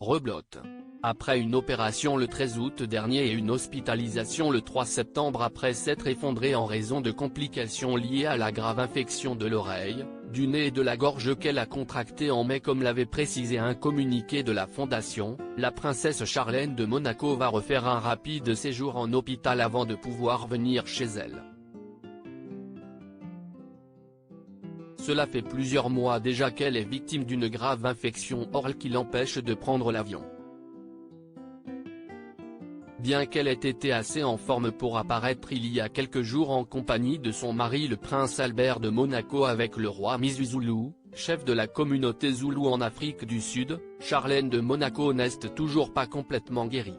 Reblote. Après une opération le 13 août dernier et une hospitalisation le 3 septembre après s'être effondrée en raison de complications liées à la grave infection de l'oreille, du nez et de la gorge qu'elle a contractée en mai comme l'avait précisé un communiqué de la fondation, la princesse Charlène de Monaco va refaire un rapide séjour en hôpital avant de pouvoir venir chez elle. Cela fait plusieurs mois déjà qu'elle est victime d'une grave infection orale qui l'empêche de prendre l'avion. Bien qu'elle ait été assez en forme pour apparaître il y a quelques jours en compagnie de son mari le prince Albert de Monaco avec le roi Misuzulu, chef de la communauté zoulou en Afrique du Sud, Charlène de Monaco n'est toujours pas complètement guérie.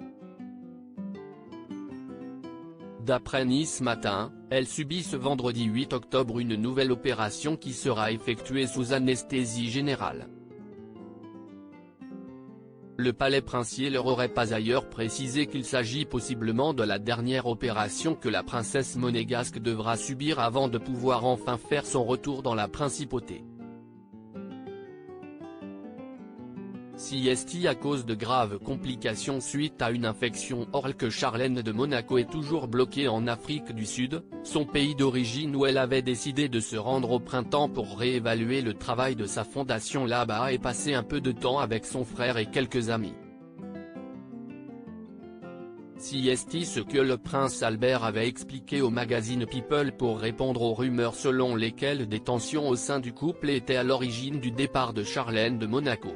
D'après Nice Matin, elle subit ce vendredi 8 octobre une nouvelle opération qui sera effectuée sous anesthésie générale. Le palais princier leur aurait pas ailleurs précisé qu'il s'agit possiblement de la dernière opération que la princesse monégasque devra subir avant de pouvoir enfin faire son retour dans la principauté. Si est à cause de graves complications suite à une infection orale que Charlène de Monaco est toujours bloquée en Afrique du Sud, son pays d'origine où elle avait décidé de se rendre au printemps pour réévaluer le travail de sa fondation là-bas et passer un peu de temps avec son frère et quelques amis. Si est ce que le prince Albert avait expliqué au magazine People pour répondre aux rumeurs selon lesquelles des tensions au sein du couple étaient à l'origine du départ de Charlène de Monaco.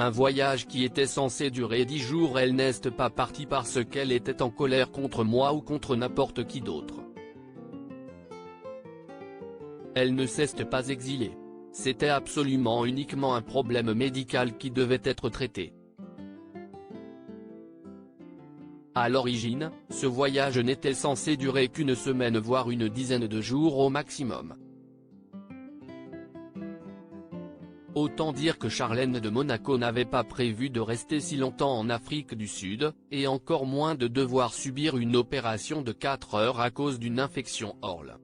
Un voyage qui était censé durer 10 jours, elle n'est pas partie parce qu'elle était en colère contre moi ou contre n'importe qui d'autre. Elle ne s'est pas exilée. C'était absolument uniquement un problème médical qui devait être traité. À l'origine, ce voyage n'était censé durer qu'une semaine voire une dizaine de jours au maximum. Autant dire que Charlène de Monaco n'avait pas prévu de rester si longtemps en Afrique du Sud, et encore moins de devoir subir une opération de 4 heures à cause d'une infection orale.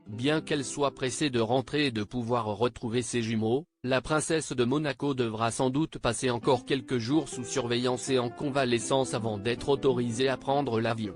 Bien qu'elle soit pressée de rentrer et de pouvoir retrouver ses jumeaux, la princesse de Monaco devra sans doute passer encore quelques jours sous surveillance et en convalescence avant d'être autorisée à prendre l'avion.